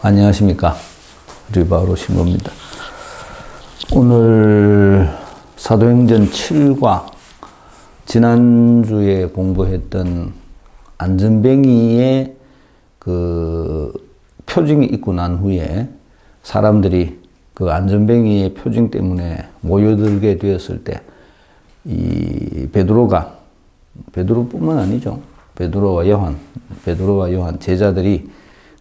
안녕하십니까. 류바오로 신부입니다. 오늘 사도행전 7과 지난주에 공부했던 안전뱅이의 그 표징이 있고 난 후에 사람들이 그 안전뱅이의 표징 때문에 모여들게 되었을 때 이 베드로뿐만 아니죠. 베드로와 요한 제자들이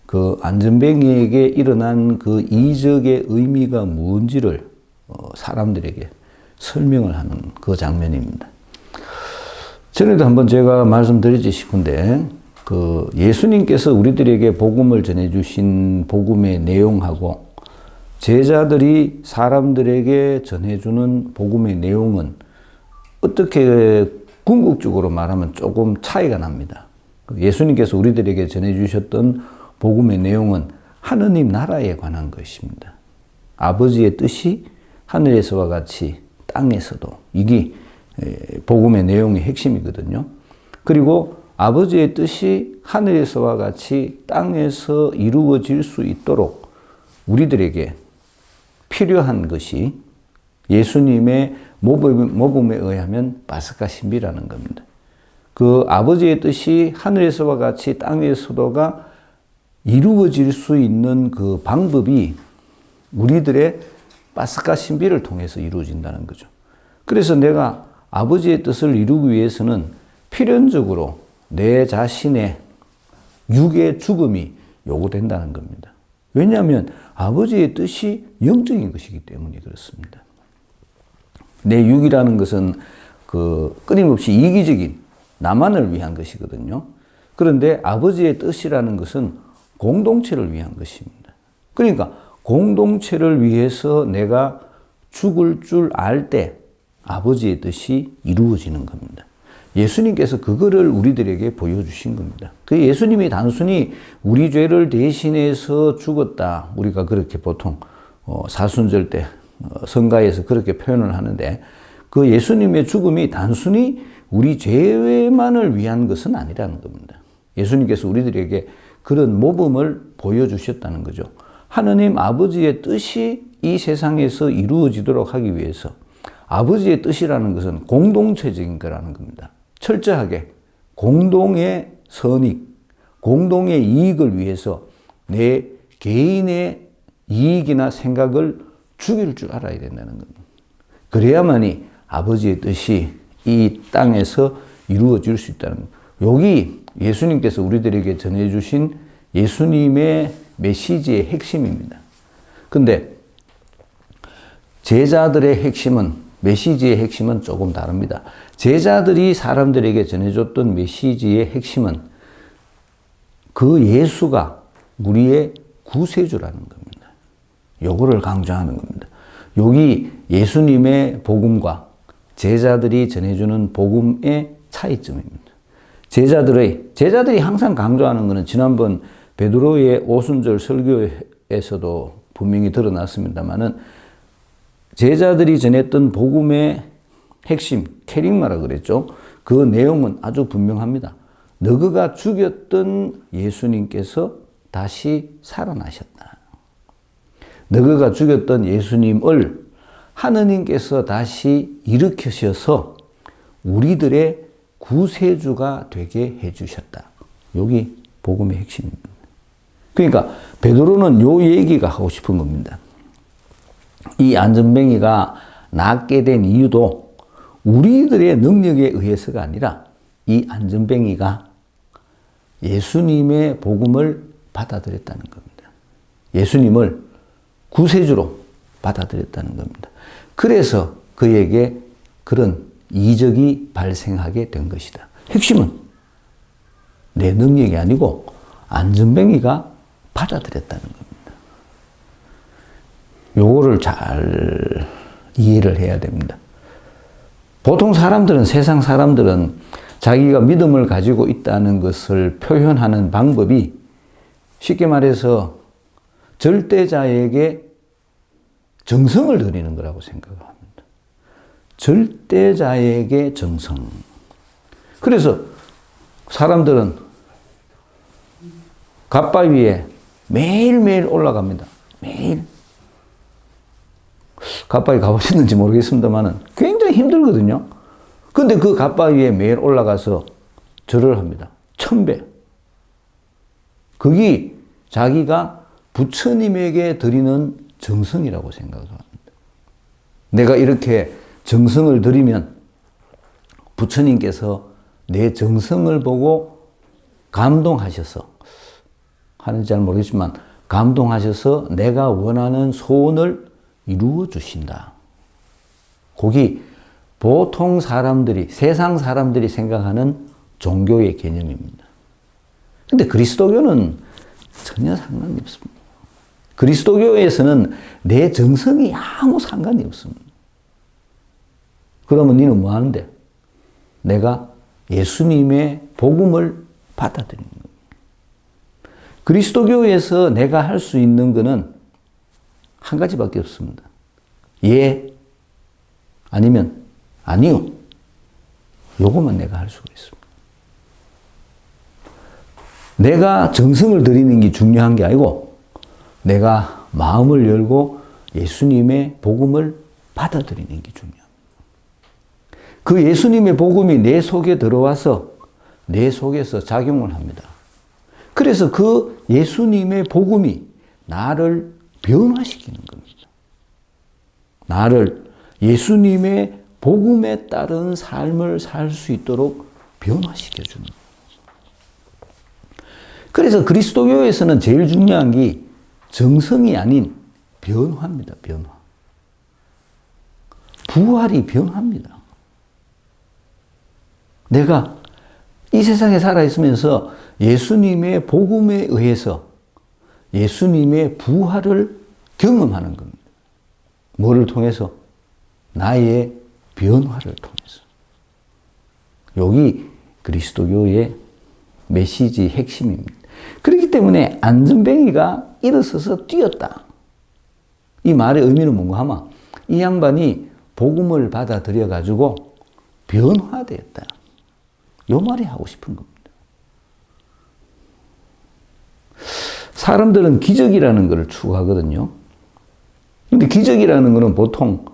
그 안전뱅이에게 일어난 그 이적의 의미가 뭔지를 사람들에게 설명을 하는 그 장면입니다. 전에도 한번 제가 말씀드리지 싶은데 그 예수님께서 우리들에게 복음을 전해주신 복음의 내용하고 제자들이 사람들에게 전해주는 복음의 내용은 어떻게 궁극적으로 말하면 조금 차이가 납니다. 예수님께서 우리들에게 전해주셨던 복음의 내용은 하느님 나라에 관한 것입니다. 아버지의 뜻이 하늘에서와 같이 땅에서도, 이게 복음의 내용의 핵심이거든요. 그리고 아버지의 뜻이 하늘에서와 같이 땅에서 이루어질 수 있도록 우리들에게 필요한 것이 예수님의 모범에 의하면 파스카 신비라는 겁니다. 그 아버지의 뜻이 하늘에서와 같이 땅에서도가 이루어질 수 있는 그 방법이 우리들의 파스카 신비를 통해서 이루어진다는 거죠. 그래서 내가 아버지의 뜻을 이루기 위해서는 필연적으로 내 자신의 육의 죽음이 요구된다는 겁니다. 왜냐하면 아버지의 뜻이 영적인 것이기 때문에 그렇습니다. 내 육이라는 것은 그 끊임없이 이기적인 나만을 위한 것이거든요. 그런데 아버지의 뜻이라는 것은 공동체를 위한 것입니다. 그러니까 공동체를 위해서 내가 죽을 줄 알 때 아버지의 뜻이 이루어지는 겁니다. 예수님께서 그거를 우리들에게 보여주신 겁니다. 그 예수님이 단순히 우리 죄를 대신해서 죽었다. 우리가 그렇게 보통 사순절 때 성가에서 그렇게 표현을 하는데 그 예수님의 죽음이 단순히 우리 죄만을 위한 것은 아니라는 겁니다. 예수님께서 우리들에게 그런 모범을 보여주셨다는 거죠. 하느님 아버지의 뜻이 이 세상에서 이루어지도록 하기 위해서 아버지의 뜻이라는 것은 공동체적인 거라는 겁니다. 철저하게 공동의 선익, 공동의 이익을 위해서 내 개인의 이익이나 생각을 죽일 줄 알아야 된다는 겁니다. 그래야만이 아버지의 뜻이 이 땅에서 이루어질 수 있다는 겁니다. 여기 예수님께서 우리들에게 전해주신 예수님의 메시지의 핵심입니다. 근데 제자들의 핵심은, 메시지의 핵심은 조금 다릅니다. 제자들이 사람들에게 전해줬던 메시지의 핵심은 그 예수가 우리의 구세주라는 겁니다. 요거를 강조하는 겁니다. 여기 예수님의 복음과 제자들이 전해주는 복음의 차이점입니다. 제자들이 항상 강조하는 것은 지난번 베드로의 오순절 설교에서도 분명히 드러났습니다만은 제자들이 전했던 복음의 핵심, 캐릭마라 그랬죠. 그 내용은 아주 분명합니다. 너그가 죽였던 예수님께서 다시 살아나셨다. 너그가 죽였던 예수님을 하느님께서 다시 일으키셔서 우리들의 구세주가 되게 해주셨다. 여기 복음의 핵심입니다. 그러니까 베드로는 요 얘기가 하고 싶은 겁니다. 이 안전뱅이가 낫게 된 이유도 우리들의 능력에 의해서가 아니라 이 안전뱅이가 예수님의 복음을 받아들였다는 겁니다. 예수님을 구세주로 받아들였다는 겁니다. 그래서 그에게 그런 이적이 발생하게 된 것이다. 핵심은 내 능력이 아니고 안전뱅이가 받아들였다는 겁니다. 요거를 잘 이해를 해야 됩니다. 보통 사람들은, 세상 사람들은 자기가 믿음을 가지고 있다는 것을 표현하는 방법이 쉽게 말해서 절대자에게 정성을 드리는 거라고 생각합니다. 절대자에게 정성. 그래서 사람들은 갓바위에 매일매일 올라갑니다. 매일. 갓바위 가보셨는지 모르겠습니다만 굉장히 힘들거든요. 근데 그 갓바위에 매일 올라가서 절을 합니다. 1000배. 그게 자기가 부처님에게 드리는 정성이라고 생각합니다. 내가 이렇게 정성을 드리면 부처님께서 내 정성을 보고 감동하셔서, 하는지 잘 모르겠지만 감동하셔서 내가 원하는 소원을 이루어 주신다. 그게 보통 사람들이, 세상 사람들이 생각하는 종교의 개념입니다. 근데 그리스도교는 전혀 상관이 없습니다. 그리스도교에서는 내 정성이 아무 상관이 없습니다. 그러면 너는 뭐 하는데? 내가 예수님의 복음을 받아들이는 겁니다. 그리스도교에서 내가 할 수 있는 것은 한 가지밖에 없습니다. 예, 아니면 아니요. 요것만 내가 할 수가 있습니다. 내가 정성을 들이는 게 중요한 게 아니고 내가 마음을 열고 예수님의 복음을 받아들이는 게 중요합니다. 그 예수님의 복음이 내 속에 들어와서 내 속에서 작용을 합니다. 그래서 그 예수님의 복음이 나를 변화시키는 겁니다. 나를 예수님의 복음에 따른 삶을 살 수 있도록 변화시켜주는 거예요. 그래서 그리스도교에서는 제일 중요한 게 정성이 아닌 변화입니다. 변화. 부활이 변화입니다. 내가 이 세상에 살아있으면서 예수님의 복음에 의해서 예수님의 부활을 경험하는 겁니다. 뭐를 통해서? 나의 변화를 통해서. 여기 그리스도교의 메시지 핵심입니다. 그렇기 때문에 안전뱅이가 일어서서 뛰었다. 이 말의 의미는 뭔가 하면 이 양반이 복음을 받아들여 가지고 변화되었다. 요 말이 하고 싶은 겁니다. 사람들은 기적이라는 것을 추구하거든요. 근데 기적이라는 것은 보통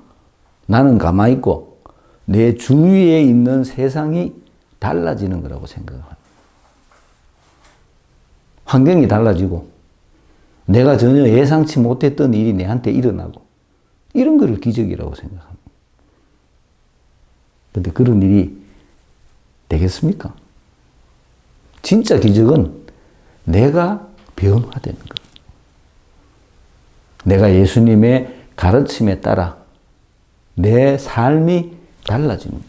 나는 가만히 있고 내 주위에 있는 세상이 달라지는 거라고 생각합니다. 환경이 달라지고 내가 전혀 예상치 못했던 일이 내한테 일어나고 이런 거를 기적이라고 생각합니다. 근데 그런 일이 되겠습니까? 진짜 기적은 내가 변화되는 것. 내가 예수님의 가르침에 따라 내 삶이 달라지는 것.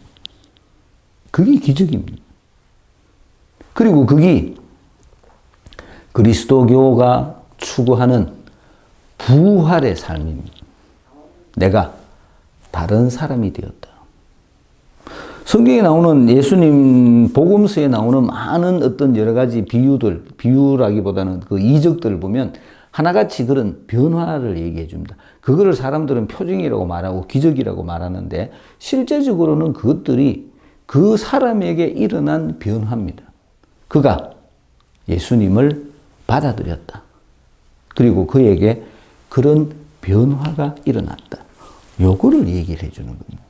그게 기적입니다. 그리고 그게 그리스도교가 추구하는 부활의 삶입니다. 내가 다른 사람이 되었다. 성경에 나오는 예수님 복음서에 나오는 많은 어떤 여러 가지 비유들, 비유라기보다는 그 이적들을 보면 하나같이 그런 변화를 얘기해 줍니다. 그거를 사람들은 표징이라고 말하고 기적이라고 말하는데 실제적으로는 그것들이 그 사람에게 일어난 변화입니다. 그가 예수님을 받아들였다. 그리고 그에게 그런 변화가 일어났다. 요거를 얘기를 해주는 겁니다.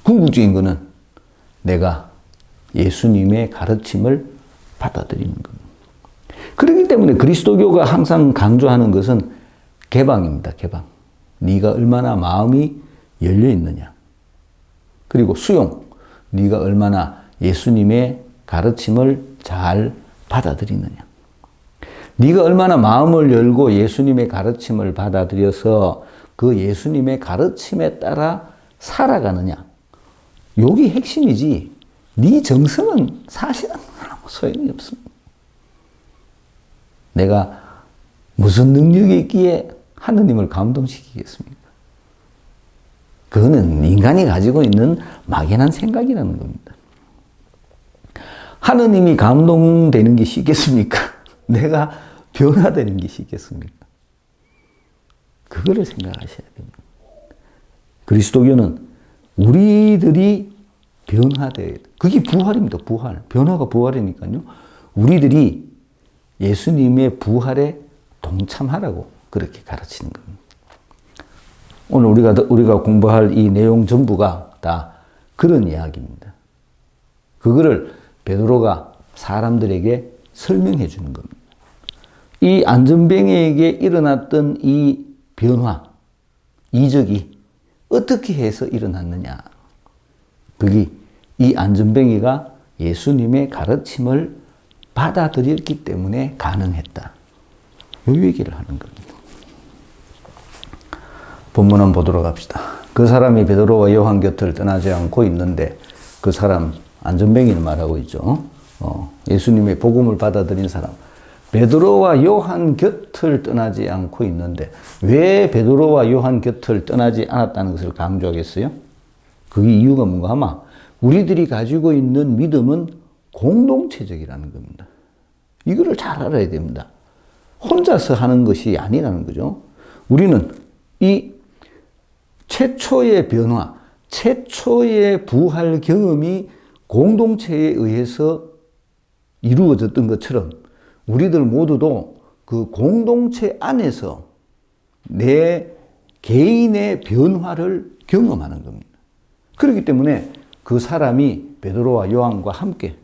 궁극적인 거는 내가 예수님의 가르침을 받아들이는 겁니다. 그렇기 때문에 그리스도교가 항상 강조하는 것은 개방입니다. 개방. 네가 얼마나 마음이 열려 있느냐. 그리고 수용. 네가 얼마나 예수님의 가르침을 잘 받아들이느냐. 네가 얼마나 마음을 열고 예수님의 가르침을 받아들여서 그 예수님의 가르침에 따라 살아가느냐. 여기 핵심이지. 네 정성은 사실은 아무 소용이 없습니다. 내가 무슨 능력이 있기에 하느님을 감동시키겠습니까? 그거는 인간이 가지고 있는 막연한 생각이라는 겁니다. 하느님이 감동되는 게 쉽겠습니까? 내가 변화되는 게 쉽겠습니까? 그거를 생각하셔야 됩니다. 그리스도교는 우리들이 변화돼야 돼. 그게 부활입니다. 부활. 변화가 부활이니까요. 우리들이 예수님의 부활에 동참하라고 그렇게 가르치는 겁니다. 오늘 우리가 공부할 이 내용 전부가 다 그런 이야기입니다. 그거를 베드로가 사람들에게 설명해 주는 겁니다. 이 안전뱅이에게 일어났던 이 변화, 이적이 어떻게 해서 일어났느냐. 그게 이 안전뱅이가 예수님의 가르침을 받아들였기 때문에 가능했다. 이 얘기를 하는 겁니다. 본문은 보도록 합시다. 그 사람이 베드로와 요한 곁을 떠나지 않고 있는데, 그 사람 안전뱅이를 말하고 있죠. 예수님의 복음을 받아들인 사람. 베드로와 요한 곁을 떠나지 않고 있는데, 왜 베드로와 요한 곁을 떠나지 않았다는 것을 강조하겠어요? 그 이유가 뭔가 아마 우리들이 가지고 있는 믿음은 공동체적이라는 겁니다. 이거를 잘 알아야 됩니다. 혼자서 하는 것이 아니라는 거죠. 우리는 이 최초의 변화, 최초의 부활 경험이 공동체에 의해서 이루어졌던 것처럼 우리들 모두도 그 공동체 안에서 내 개인의 변화를 경험하는 겁니다. 그렇기 때문에 그 사람이 베드로와 요한과 함께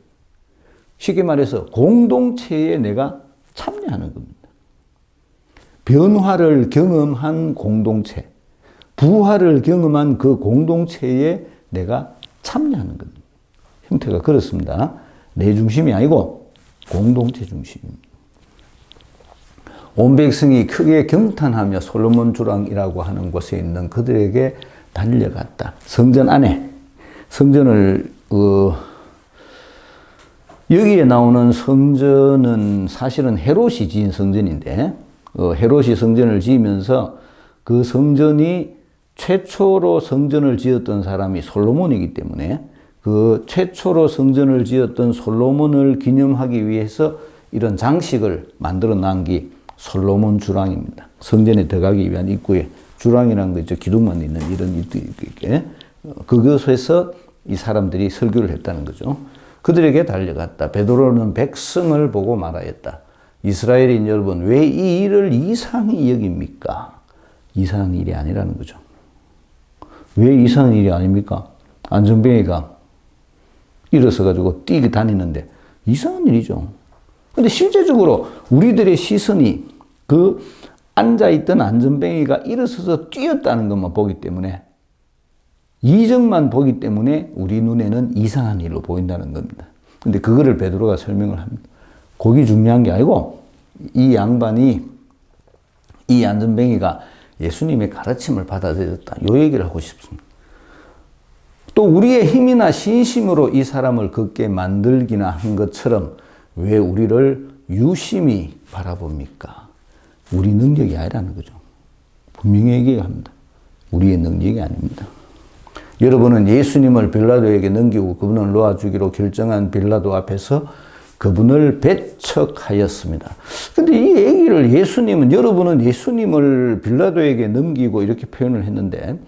쉽게 말해서 공동체에 내가 참여하는 겁니다. 변화를 경험한 공동체, 부활을 경험한 그 공동체에 내가 참여하는 겁니다. 형태가 그렇습니다. 내 중심이 아니고 공동체 중심입니다. 온 백성이 크게 경탄하며 솔로몬 주랑이라고 하는 곳에 있는 그들에게 달려갔다. 성전 안에, 성전을 여기에 나오는 성전은 사실은 헤롯이 지은 성전인데, 헤롯이 성전을 지으면서 그 성전이 최초로 성전을 지었던 사람이 솔로몬이기 때문에 그 최초로 성전을 지었던 솔로몬을 기념하기 위해서 이런 장식을 만들어 놓은 게 솔로몬 주랑입니다. 성전에 들어가기 위한 입구에 주랑이라는 거 있죠. 기둥만 있는 이런 입구에. 그것에서 이 사람들이 설교를 했다는 거죠. 그들에게 달려갔다. 베드로는 백성을 보고 말하였다. 이스라엘인 여러분, 왜 이 일을 이상히 여깁니까? 이상한 일이 아니라는 거죠. 왜 이상한 일이 아닙니까? 안전뱅이가 일어서가지고 뛰게 다니는데 이상한 일이죠. 근데 실제적으로 우리들의 시선이 그 앉아있던 안전뱅이가 일어서서 뛰었다는 것만 보기 때문에, 이적만 보기 때문에 우리 눈에는 이상한 일로 보인다는 겁니다. 근데 그거를 베드로가 설명을 합니다. 그게 중요한 게 아니고 이 양반이, 이 안전뱅이가 예수님의 가르침을 받아들였다. 이 얘기를 하고 싶습니다. 또 우리의 힘이나 신심으로 이 사람을 걷게 만들기나 한 것처럼 왜 우리를 유심히 바라봅니까? 우리 능력이 아니라는 거죠. 분명히 얘기합니다. 우리의 능력이 아닙니다. 여러분은 예수님을 빌라도에게 넘기고 그분을 놓아주기로 결정한 빌라도 앞에서 그분을 배척하였습니다. 근데 이 얘기를 여러분은 예수님을 빌라도에게 넘기고 이렇게 표현을 했는데,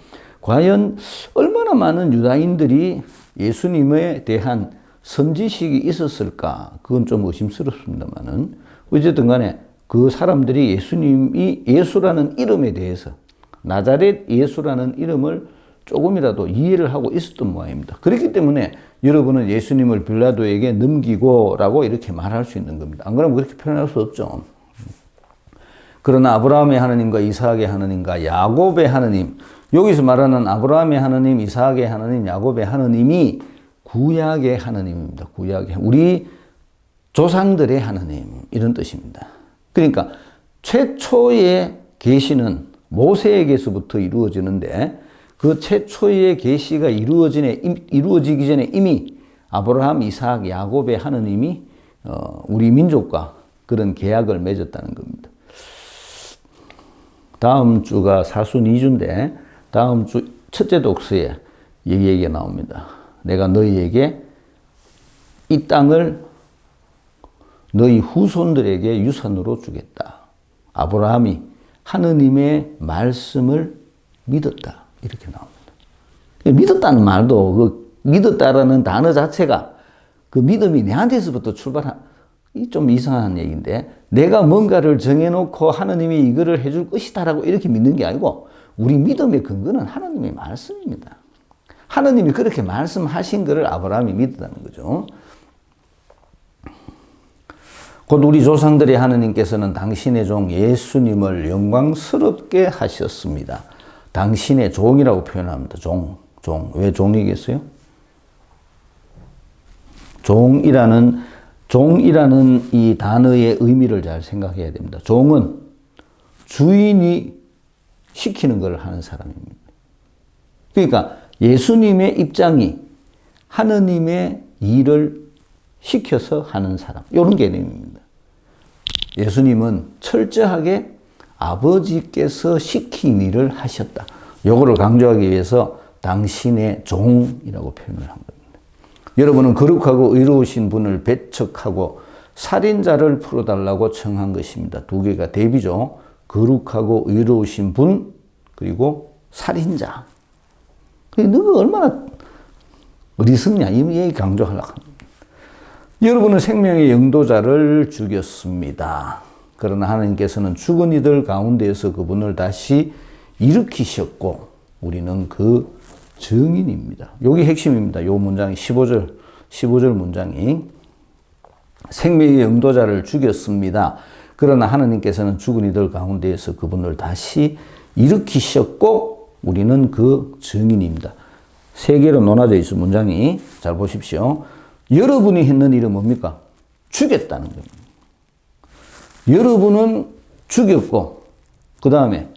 과연 얼마나 많은 유다인들이 예수님에 대한 선지식이 있었을까? 그건 좀 의심스럽습니다만은, 어쨌든 간에 그 사람들이 예수님이 예수라는 이름에 대해서, 나자렛 예수라는 이름을 조금이라도 이해를 하고 있었던 모양입니다. 그렇기 때문에 여러분은 예수님을 빌라도에게 넘기고라고 이렇게 말할 수 있는 겁니다. 안 그러면 그렇게 표현할 수 없죠. 그러나 아브라함의 하나님과 이삭의 하나님과 야곱의 하나님, 여기서 말하는 아브라함의 하나님, 이삭의 하나님, 야곱의 하나님이 구약의 하나님입니다. 우리 조상들의 하나님, 이런 뜻입니다. 그러니까 최초의 계시는 모세에게서부터 이루어지는데, 그 최초의 계시가 이루어지기 전에 이미 아브라함, 이삭, 야곱의 하나님이 우리 민족과 그런 계약을 맺었다는 겁니다. 다음 주가 사순 2주인데 다음 주 첫째 독서에 이 얘기가 나옵니다. 내가 너희에게 이 땅을 너희 후손들에게 유산으로 주겠다. 아브라함이 하느님의 말씀을 믿었다. 이렇게 나옵니다. 믿었다는 말도 믿었다라는 단어 자체가 그 믿음이 내한테서부터 좀 이상한 얘기인데, 내가 뭔가를 정해놓고 하나님이 이거를 해줄 것이다라고 이렇게 믿는 게 아니고, 우리 믿음의 근거는 하나님의 말씀입니다. 하나님이 그렇게 말씀하신 것을 아브라함이 믿었다는 거죠. 곧 우리 조상들의 하나님께서는 당신의 종 예수님을 영광스럽게 하셨습니다. 당신의 종이라고 표현합니다. 종. 왜 종이겠어요? 종이라는 이 단어의 의미를 잘 생각해야 됩니다. 종은 주인이 시키는 걸 하는 사람입니다. 그러니까 예수님의 입장이 하느님의 일을 시켜서 하는 사람, 이런 개념입니다. 예수님은 철저하게 아버지께서 시킨 일을 하셨다. 요거를 강조하기 위해서 당신의 종이라고 표현을 한 겁니다. 여러분은 거룩하고 의로우신 분을 배척하고 살인자를 풀어달라고 청한 것입니다. 두 개가 대비죠. 거룩하고 의로우신 분, 그리고 살인자. 너가 얼마나 어리석냐, 이 얘기 강조하려고 합니다. 여러분은 생명의 영도자를 죽였습니다. 그러나 하나님께서는 죽은 이들 가운데에서 그분을 다시 일으키셨고, 우리는 그 증인입니다. 여기 핵심입니다. 요 문장이 15절 문장이 생명의 영도자를 죽였습니다. 그러나 하나님께서는 죽은 이들 가운데에서 그분을 다시 일으키셨고, 우리는 그 증인입니다. 세 개로 나눠져 있는 문장이, 잘 보십시오. 여러분이 했는 일은 뭡니까? 죽였다는 겁니다. 여러분은 죽였고, 그 다음에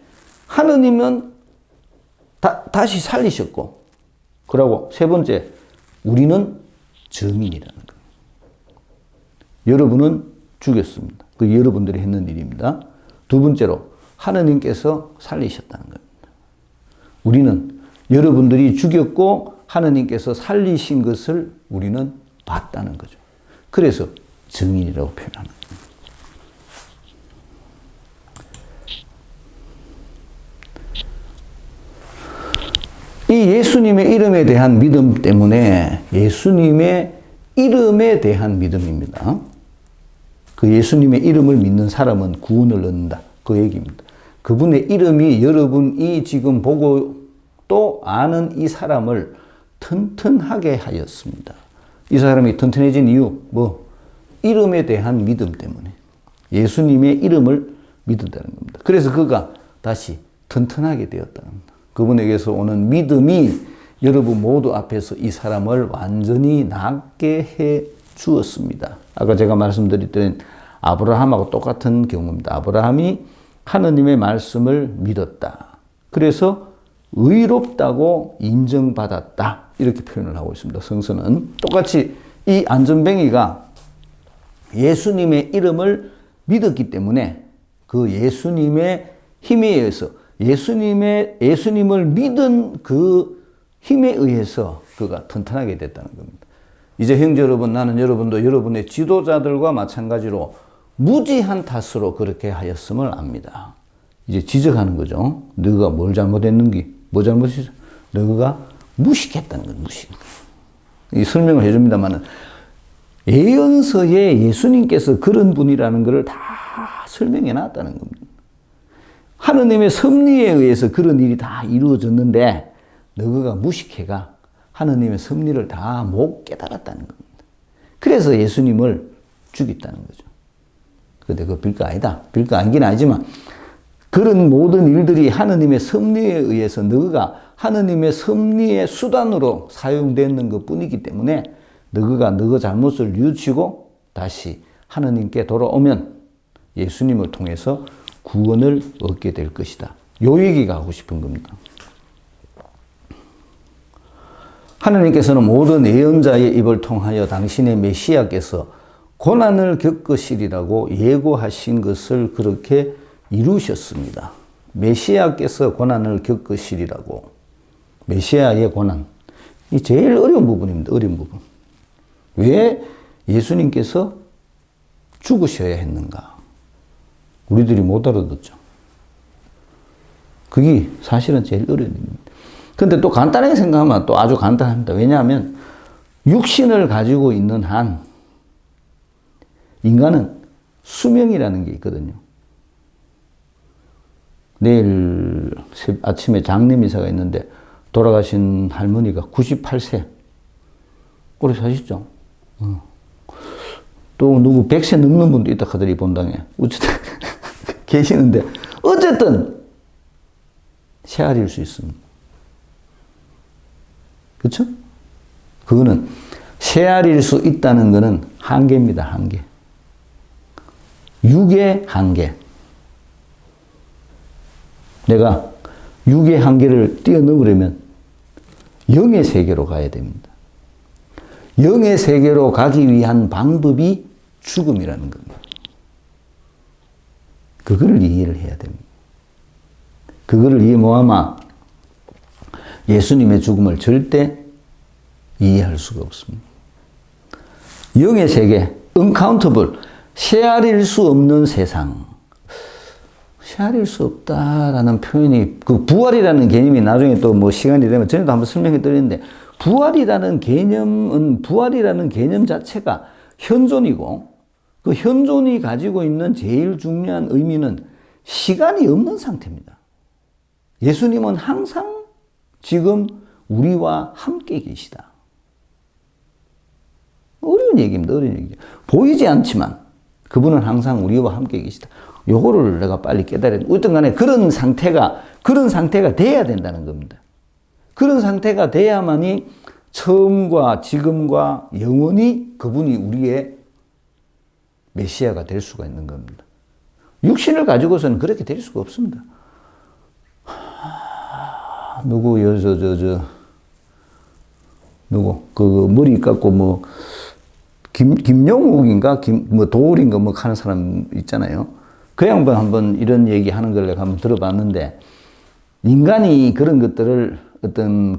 하느님은 다시 살리셨고, 그리고 세 번째, 우리는 증인이라는 겁니다. 여러분은 죽였습니다. 그 여러분들이 했는 일입니다. 두 번째로, 하느님께서 살리셨다는 겁니다. 우리는 여러분들이 죽였고 하느님께서 살리신 것을 우리는 봤다는 거죠. 그래서 증인이라고 표현하는 겁니다. 이 예수님의 이름에 대한 믿음 때문에 예수님의 이름에 대한 믿음입니다. 그 예수님의 이름을 믿는 사람은 구원을 얻는다. 그 얘기입니다. 그분의 이름이 여러분이 지금 보고 또 아는 이 사람을 튼튼하게 하였습니다. 이 사람이 튼튼해진 이유, 이름에 대한 믿음 때문에. 예수님의 이름을 믿었다는 겁니다. 그래서 그가 다시 튼튼하게 되었다는 겁니다. 그분에게서 오는 믿음이 여러분 모두 앞에서 이 사람을 완전히 낫게 해 주었습니다. 아까 제가 말씀드렸던 아브라함하고 똑같은 경우입니다. 아브라함이 하느님의 말씀을 믿었다. 그래서 의롭다고 인정받았다. 이렇게 표현을 하고 있습니다. 성서는 똑같이 이 안전뱅이가 예수님의 이름을 믿었기 때문에 그 예수님의 힘에 의해서 예수님을 믿은 그 힘에 의해서 그가 튼튼하게 됐다는 겁니다. 이제 형제 여러분, 나는 여러분도 여러분의 지도자들과 마찬가지로 무지한 탓으로 그렇게 하였음을 압니다. 이제 지적하는 거죠. 너가 뭘 잘못했는지, 뭐 잘못했어? 너가 무식했다는 거예요. 무식. 이 설명을 해줍니다만 예언서에 예수님께서 그런 분이라는 것을 다 설명해 놨다는 겁니다. 하느님의 섭리에 의해서 그런 일이 다 이루어졌는데 너가 무식해가 하느님의 섭리를 다 못 깨달았다는 겁니다. 그래서 예수님을 죽였다는 거죠. 근데 그거 별거 아니다. 별거 아니긴 아니지만 그런 모든 일들이 하느님의 섭리에 의해서 너가 하느님의 섭리의 수단으로 사용되는 것 뿐이기 때문에 너가 너 잘못을 뉘우치고 다시 하느님께 돌아오면 예수님을 통해서 구원을 얻게 될 것이다. 요 얘기가 하고 싶은 겁니다. 하느님께서는 모든 예언자의 입을 통하여 당신의 메시아께서 고난을 겪으시리라고 예고하신 것을 그렇게 이루셨습니다. 메시아께서 고난을 겪으시리라고. 메시아의 고난. 이 제일 어려운 부분입니다. 어려운 부분. 왜 예수님께서 죽으셔야 했는가? 우리들이 못 알아듣죠. 그게 사실은 제일 어려운 일입니다. 근데 또 간단하게 생각하면 또 아주 간단합니다. 왜냐하면 육신을 가지고 있는 한 인간은 수명이라는 게 있거든요. 내일 아침에 장례미사가 있는데 돌아가신 할머니가 98세. 오래 사셨죠? 또 누구 100세 넘는 분도 있다 하더니 본당에. 어쨌든 계시는데 어쨌든 세알일 수 있습니다. 그렇죠? 그거는 세알일 수 있다는 것은 한계입니다. 한계. 육의 한계. 내가 육의 한계를 뛰어넘으려면 영의 세계로 가야 됩니다. 영의 세계로 가기 위한 방법이 죽음이라는 겁니다. 그거를 이해를 해야 됩니다. 그거를 이해 못하면 예수님의 죽음을 절대 이해할 수가 없습니다. 영의 세계, uncountable, 세알일 수 없는 세상. 세알일 수 없다라는 표현이, 그 부활이라는 개념이 나중에 또 뭐 시간이 되면 전에도 한번 설명해 드렸는데, 부활이라는 개념 자체가 현존이고, 그 현존이 가지고 있는 제일 중요한 의미는 시간이 없는 상태입니다. 예수님은 항상 지금 우리와 함께 계시다. 어려운 얘기입니다. 어려운 얘기죠. 보이지 않지만 그분은 항상 우리와 함께 계시다. 요거를 내가 빨리 깨달아야 돼. 어떤 간에 그런 상태가 돼야 된다는 겁니다. 그런 상태가 돼야만이 처음과 지금과 영원히 그분이 우리의 메시아가 될 수가 있는 겁니다. 육신을 가지고서는 그렇게 될 수가 없습니다. 그 머리 깎고 뭐 김용욱인가 도울인가 뭐 하는 사람 있잖아요. 그 양반 한번 이런 얘기 하는 걸 내가 한번 들어봤는데, 인간이 그런 것들을 어떤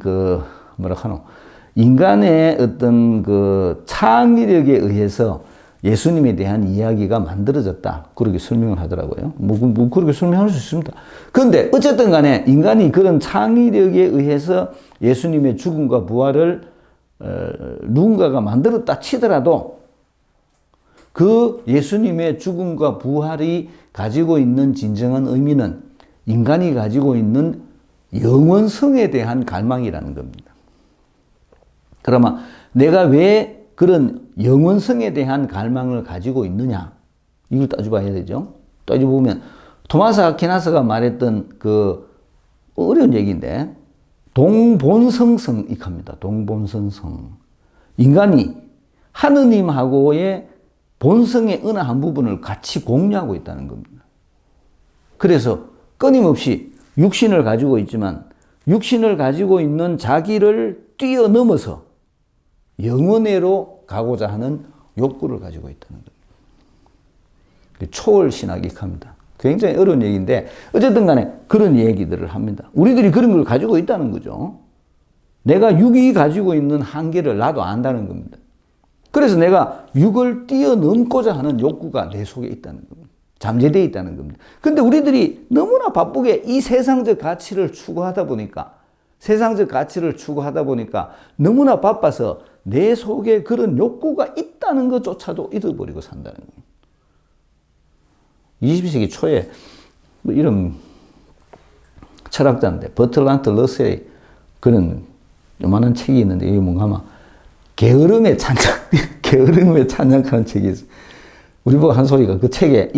인간의 어떤 그 창의력에 의해서 예수님에 대한 이야기가 만들어졌다. 그렇게 설명을 하더라고요. 뭐 그렇게 설명할 수 있습니다. 그런데 어쨌든 간에 인간이 그런 창의력에 의해서 예수님의 죽음과 부활을 누군가가 만들었다 치더라도 그 예수님의 죽음과 부활이 가지고 있는 진정한 의미는 인간이 가지고 있는 영원성에 대한 갈망이라는 겁니다. 그러면 내가 왜 그런 영원성에 대한 갈망을 가지고 있느냐? 이걸 따져봐야 되죠. 따져보면 토마스 아퀴나스가 말했던 그 어려운 얘기인데, 동본성성익합니다. 동본성성. 인간이 하느님하고의 본성의 어느 한 부분을 같이 공유하고 있다는 겁니다. 그래서 끊임없이 육신을 가지고 있지만 육신을 가지고 있는 자기를 뛰어넘어서 영원회로 가고자 하는 욕구를 가지고 있다는 겁니다. 초월신학익합니다. 굉장히 어려운 얘기인데 어쨌든 간에 그런 얘기들을 합니다. 우리들이 그런 걸 가지고 있다는 거죠. 내가 육이 가지고 있는 한계를 나도 안다는 겁니다. 그래서 내가 육을 뛰어넘고자 하는 욕구가 내 속에 있다는 겁니다. 잠재되어 있다는 겁니다. 근데 우리들이 너무나 바쁘게 이 세상적 가치를 추구하다 보니까 너무나 바빠서 내 속에 그런 욕구가 있다는 것조차도 잊어버리고 산다는 겁니다. 20세기 초에 뭐 이런 철학자인데 버틀란트 러셀이 그런 요만한 책이 있는데, 이게 뭔가 하면 게으름에 찬양하는 책이 있어요. 우리 보고 한 소리가, 그 책에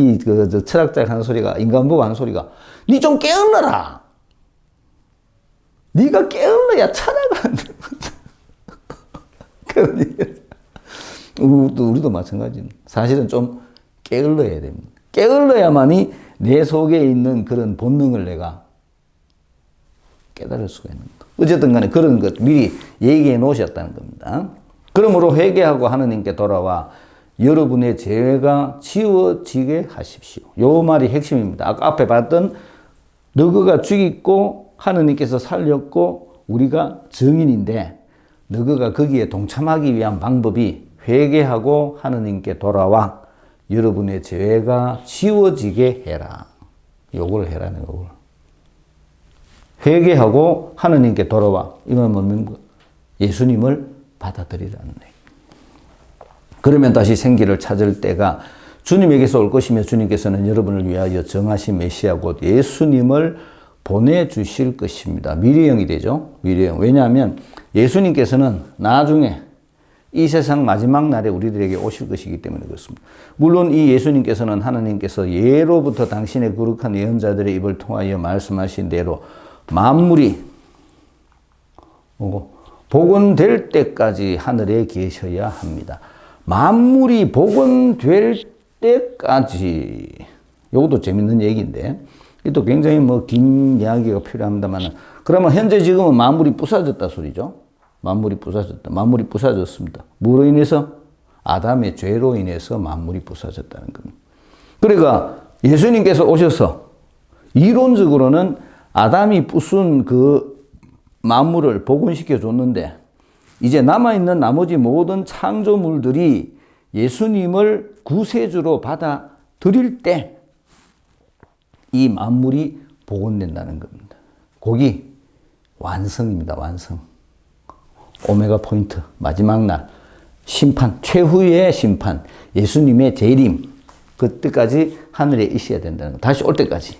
저 철학자가 하는 소리가, 인간 보고 하는 소리가, 니 좀 깨어나라. 니가 깨어나야 찬양한다. 우리도 마찬가지입니다. 사실은 좀 깨어나야 됩니다. 깨어나야만이 내 속에 있는 그런 본능을 내가 깨달을 수가 있는 겁니다. 어쨌든 간에 그런 것 미리 얘기해 놓으셨다는 겁니다. 그러므로 회개하고 하느님께 돌아와 여러분의 죄가 지워지게 하십시오. 요 말이 핵심입니다. 아까 앞에 봤던 너그가 죽이고 하느님께서 살렸고 우리가 증인인데, 너그가 거기에 동참하기 위한 방법이 회개하고 하느님께 돌아와 여러분의 죄가 지워지게 해라. 요걸 해라는 요걸. 회개하고 하느님께 돌아와. 이건 뭡니까? 예수님을 받아들이라는 얘기. 그러면 다시 생기를 찾을 때가 주님에게서 올 것이며 주님께서는 여러분을 위하여 정하신 메시아 곧 예수님을 보내주실 것입니다. 미래형이 되죠. 미래형. 왜냐하면 예수님께서는 나중에 이 세상 마지막 날에 우리들에게 오실 것이기 때문에 그렇습니다. 물론 이 예수님께서는 하나님께서 예로부터 당신의 거룩한 예언자들의 입을 통하여 말씀하신 대로 만물이 복원될 때까지 하늘에 계셔야 합니다. 만물이 복원될 때까지. 이것도 재밌는 얘기인데 이것도 굉장히 긴 이야기가 필요합니다만, 그러면 현재 지금은 만물이 부서졌다 소리죠. 만물이 부서졌다. 만물이 부서졌습니다. 뭐로 인해서? 아담의 죄로 인해서 만물이 부서졌다는 겁니다. 그러니까 예수님께서 오셔서 이론적으로는 아담이 부순 그 만물을 복원시켜 줬는데, 이제 남아있는 나머지 모든 창조물들이 예수님을 구세주로 받아들일 때 이 만물이 복원된다는 겁니다. 거기 완성입니다. 완성. 오메가 포인트. 마지막 날. 심판. 최후의 심판. 예수님의 재림. 그때까지 하늘에 있어야 된다는 거. 다시 올 때까지.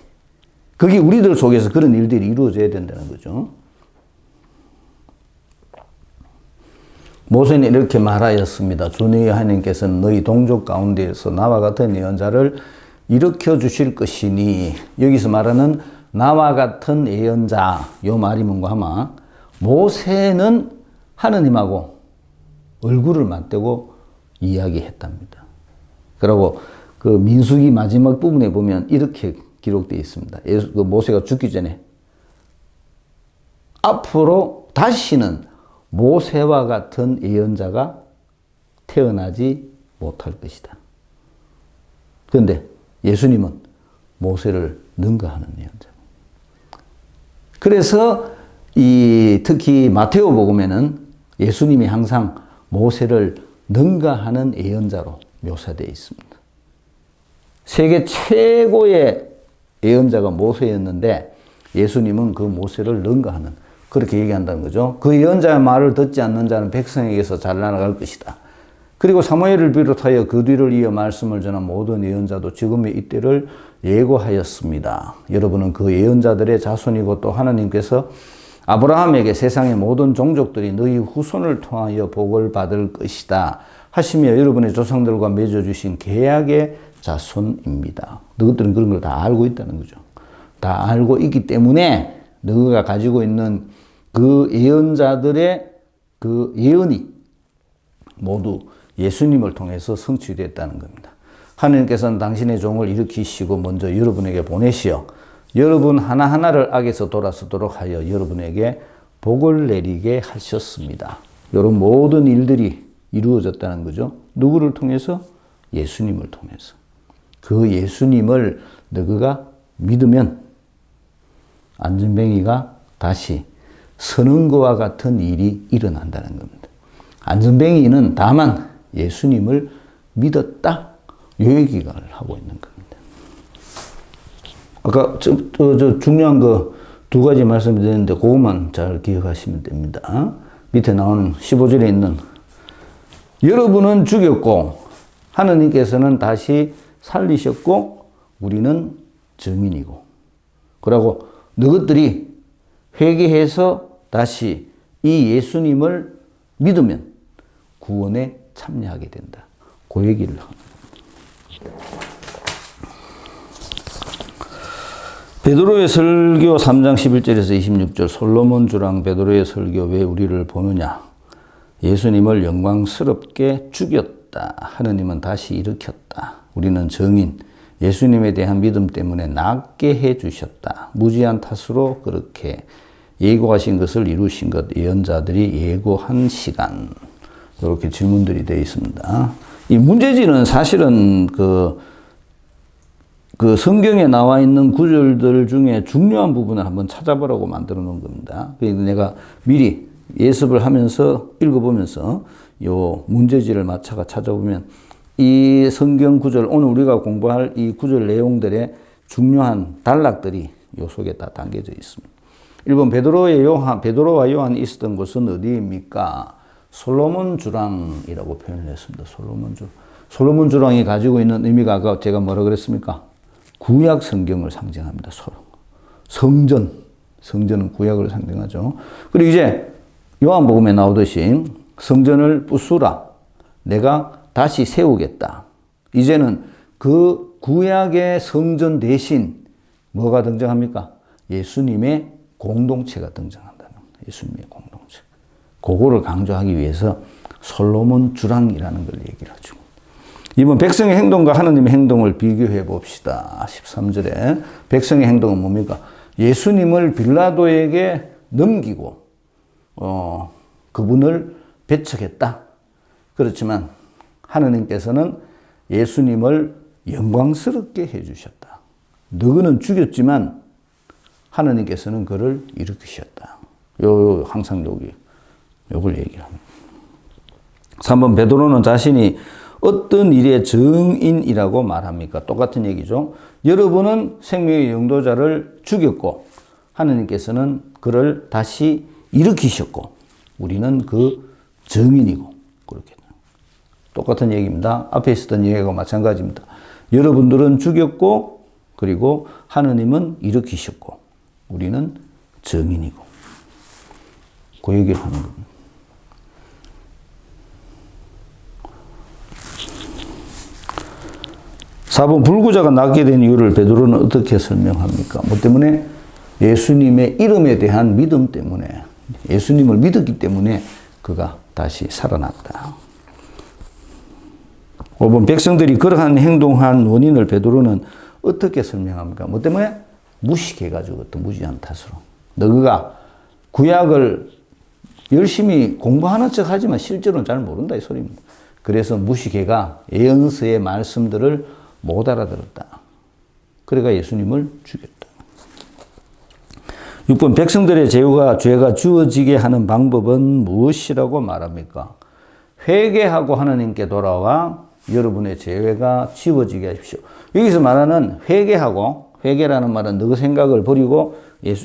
그게 우리들 속에서 그런 일들이 이루어져야 된다는 거죠. 모세는 이렇게 말하였습니다. 주 너희 하나님께서는 너희 동족 가운데에서 나와 같은 예언자를 일으켜 주실 것이니, 여기서 말하는 나와 같은 예언자, 요 말이 뭔가 하면 모세는 하느님하고 얼굴을 맞대고 이야기했답니다. 그리고 그 민수기 마지막 부분에 보면 이렇게 기록되어 있습니다. 그 모세가 죽기 전에 앞으로 다시는 모세와 같은 예언자가 태어나지 못할 것이다. 그런데 예수님은 모세를 능가하는 예언자. 그래서 특히 마테오 복음에는 예수님이 항상 모세를 능가하는 예언자로 묘사되어 있습니다. 세계 최고의 예언자가 모세였는데 예수님은 그 모세를 능가하는, 그렇게 얘기한다는 거죠. 그 예언자의 말을 듣지 않는 자는 백성에게서 잘나갈 것이다. 그리고 사무엘을 비롯하여 그 뒤를 이어 말씀을 전한 모든 예언자도 지금의 이때를 예고하였습니다. 여러분은 그 예언자들의 자손이고 또 하나님께서 아브라함에게 세상의 모든 종족들이 너희 후손을 통하여 복을 받을 것이다 하시며 여러분의 조상들과 맺어주신 계약의 자손입니다. 너희들은 그런 걸 다 알고 있다는 거죠. 다 알고 있기 때문에 너희가 가지고 있는 그 예언자들의 그 예언이 모두 예수님을 통해서 성취됐다는 겁니다. 하나님께서는 당신의 종을 일으키시고 먼저 여러분에게 보내시어 여러분 하나하나를 악에서 돌아서도록 하여 여러분에게 복을 내리게 하셨습니다. 이런 모든 일들이 이루어졌다는 거죠. 누구를 통해서? 예수님을 통해서. 그 예수님을 너희가 믿으면 안전뱅이가 다시 서는 것과 같은 일이 일어난다는 겁니다. 안전뱅이는 다만 예수님을 믿었다, 이 얘기를 하고 있는 겁니다. 아까 중요한 거 두 가지 말씀드렸는데 그것만 잘 기억하시면 됩니다. 밑에 나오는 15절에 있는 여러분은 죽였고 하느님께서는 다시 살리셨고 우리는 증인이고, 그리고 너희들이 회개해서 다시 이 예수님을 믿으면 구원에 참여하게 된다. 그 얘기를 합니다. 베드로의 설교 3장 11절에서 26절 솔로몬 주랑 베드로의 설교 왜 우리를 보느냐. 예수님을 영광스럽게 죽였다. 하느님은 다시 일으켰다. 우리는 증인. 예수님에 대한 믿음 때문에 낫게 해주셨다. 무지한 탓으로 그렇게 예고하신 것을 이루신 것. 예언자들이 예고한 시간. 이렇게 질문들이 되어 있습니다. 이 문제지는 사실은 그 성경에 나와 있는 구절들 중에 중요한 부분을 한번 찾아보라고 만들어 놓은 겁니다. 그래서 내가 미리 예습을 하면서 읽어보면서 요 문제지를 맞춰가 찾아보면 이 성경 구절, 오늘 우리가 공부할 이 구절 내용들의 중요한 단락들이 요 속에 다 담겨져 있습니다. 1번 베드로와 요한이 있었던 곳은 어디입니까? 솔로몬 주랑이라고 표현을 했습니다. 솔로몬 주랑. 솔로몬 주랑이 가지고 있는 의미가 아까 제가 뭐라 그랬습니까? 구약 성경을 상징합니다. 성전은 구약을 상징하죠. 그리고 이제 요한복음에 나오듯이 성전을 부수라. 내가 다시 세우겠다. 이제는 그 구약의 성전 대신 뭐가 등장합니까? 예수님의 공동체가 등장한다는 거예요. 예수님의 공동체. 그거를 강조하기 위해서 솔로몬 주랑이라는 걸 얘기를 하죠. 이번 백성의 행동과 하나님의 행동을 비교해 봅시다. 13절에 백성의 행동은 뭡니까? 예수님을 빌라도에게 넘기고 그분을 배척했다. 그렇지만 하나님께서는 예수님을 영광스럽게 해주셨다. 너희는 죽였지만 하나님께서는 그를 일으키셨다. 항상 요걸 얘기합니다. 3번 베드로는 자신이 어떤 일의 증인이라고 말합니까? 똑같은 얘기죠. 여러분은 생명의 영도자를 죽였고 하나님께서는 그를 다시 일으키셨고 우리는 그 증인이고 그렇게 똑같은 얘기입니다. 앞에 있었던 얘기가 마찬가지입니다. 여러분들은 죽였고 그리고 하나님은 일으키셨고 우리는 증인이고 그 얘기를 하는 겁니다. 4번 불구자가 낫게 된 이유를 베드로는 어떻게 설명합니까? 뭐 때문에? 예수님의 이름에 대한 믿음 때문에 예수님을 믿었기 때문에 그가 다시 살아났다. 5번 백성들이 그러한 행동한 원인을 베드로는 어떻게 설명합니까? 뭐 때문에? 무식해가지고 어떤 무지한 탓으로. 너가 구약을 열심히 공부하는 척 하지만 실제로는 잘 모른다 이 소리입니다. 그래서 무식해가 예언서의 말씀들을 못 알아들었다. 그래가 예수님을 죽였다. 6번 백성들의 죄가 주어지게 하는 방법은 무엇이라고 말합니까? 회개하고 하나님께 돌아와 여러분의 죄가 지워지게 하십시오. 여기서 말하는 회개라는 말은 너 생각을 버리고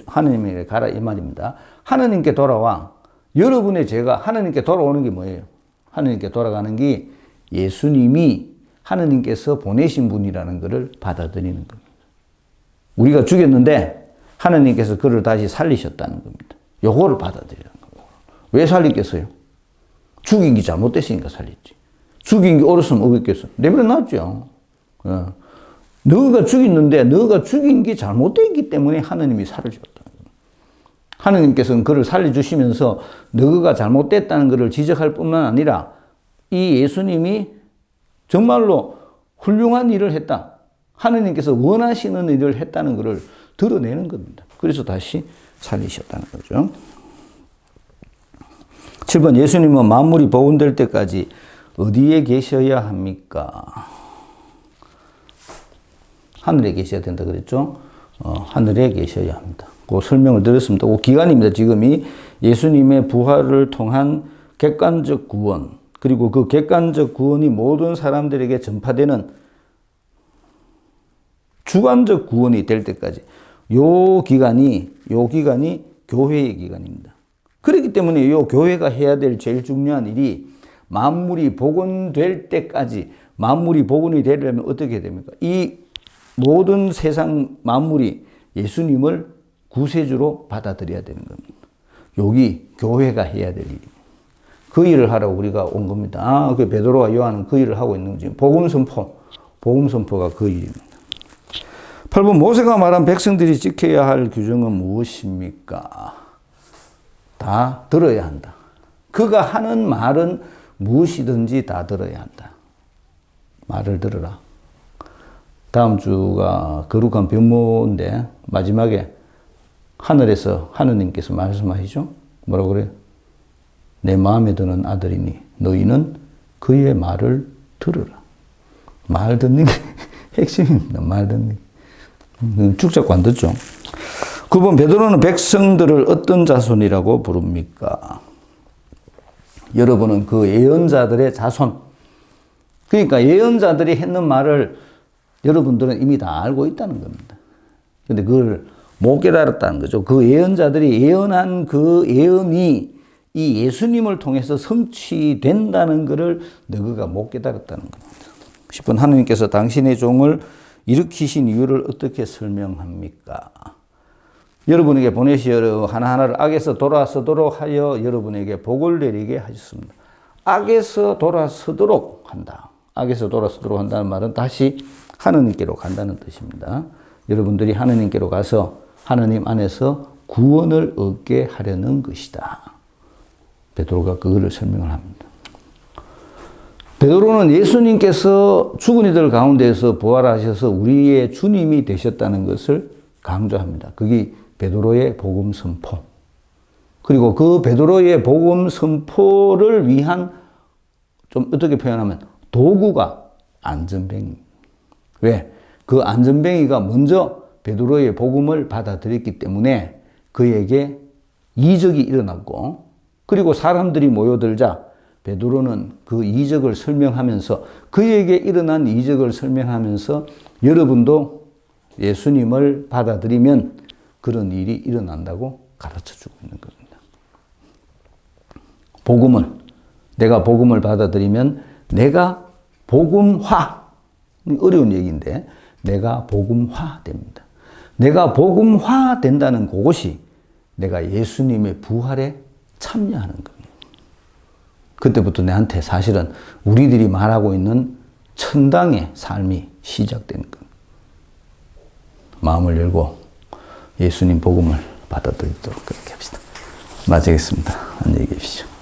하나님에게 가라 이 말입니다. 하나님께 돌아와 여러분의 죄가 하나님께 돌아오는 게 뭐예요? 하나님께 돌아가는 게 예수님이 하나님께서 보내신 분이라는 것을 받아들이는 겁니다. 우리가 죽였는데 하나님께서 그를 다시 살리셨다는 겁니다. 요거를 받아들이는 거예요. 왜 살리겠어요? 죽인 게 잘못됐으니까 살렸지. 죽인 게 옳았으면 어겠겠어? 내버려 놨죠. 너가 죽였는데 너가 죽인 게 잘못됐기 때문에 하나님이 살려줬다. 하나님께서는 그를 살려주시면서 너가 잘못됐다는 것을 지적할 뿐만 아니라 이 예수님이 정말로 훌륭한 일을 했다. 하나님께서 원하시는 일을 했다는 것을 드러내는 겁니다. 그래서 다시 살리셨다는 거죠. 7번 예수님은 만물이 복원될 때까지 어디에 계셔야 합니까? 하늘에 계셔야 된다 그랬죠. 하늘에 계셔야 합니다. 그 설명을 드렸습니다. 그 기간입니다. 지금이 예수님의 부활을 통한 객관적 구원 그리고 그 객관적 구원이 모든 사람들에게 전파되는 주관적 구원이 될 때까지 요 기간이 교회의 기간입니다. 그렇기 때문에 이 교회가 해야 될 제일 중요한 일이 만물이 복원될 때까지 만물이 복원이 되려면 어떻게 됩니까? 이 모든 세상 만물이 예수님을 구세주로 받아들여야 되는 겁니다. 여기 교회가 해야 될 일입니다. 그 일을 하라고 우리가 온 겁니다. 그 베드로와 요한은 그 일을 하고 있는 거지. 복음 선포가 그 일입니다. 8번 모세가 말한 백성들이 지켜야 할 규정은 무엇입니까? 다 들어야 한다. 그가 하는 말은 무엇이든지 다 들어야 한다. 말을 들어라. 다음 주가 거룩한 변모인데 마지막에 하늘에서 하느님께서 말씀하시죠. 뭐라고 그래요? 내 마음에 드는 아들이니 너희는 그의 말을 들으라. 말 듣는 게 핵심입니다. 말 듣는 게. 쭉 잡고 안 듣죠. 9번 베드로는 백성들을 어떤 자손이라고 부릅니까? 여러분은 그 예언자들의 자손. 그러니까 예언자들이 했는 말을 여러분들은 이미 다 알고 있다는 겁니다. 근데 그걸 못 깨달았다는 거죠. 그 예언자들이 예언한 그 예언이 이 예수님을 통해서 성취된다는 것을 너희가 못 깨달았다는 겁니다. 10번 하나님께서 당신의 종을 일으키신 이유를 어떻게 설명합니까? 여러분에게 보내시어 하나하나를 악에서 돌아서도록 하여 여러분에게 복을 내리게 하셨습니다. 악에서 돌아서도록 한다. 악에서 돌아서도록 한다는 말은 다시 하느님께로 간다는 뜻입니다. 여러분들이 하느님께로 가서 하느님 안에서 구원을 얻게 하려는 것이다. 베드로가 그거를 설명을 합니다. 베드로는 예수님께서 죽은 이들 가운데서 부활하셔서 우리의 주님이 되셨다는 것을 강조합니다. 그게 베드로의 복음 선포. 그리고 그 베드로의 복음 선포를 위한 좀 어떻게 표현하면 도구가 안전뱅이입니다. 왜? 그 안전뱅이가 먼저 베드로의 복음을 받아들였기 때문에 그에게 이적이 일어났고, 그리고 사람들이 모여들자 베드로는 그 이적을 설명하면서, 그에게 일어난 이적을 설명하면서 여러분도 예수님을 받아들이면 그런 일이 일어난다고 가르쳐주고 있는 겁니다. 복음은, 내가 복음을 받아들이면 내가 복음화, 어려운 얘기인데 내가 복음화 됩니다. 내가 복음화 된다는 그것이 내가 예수님의 부활에 참여하는 겁니다. 그때부터 내한테 사실은 우리들이 말하고 있는 천당의 삶이 시작되는 겁니다. 마음을 열고 예수님 복음을 받아들이도록 그렇게 합시다. 마치겠습니다. 안녕히 계십시오.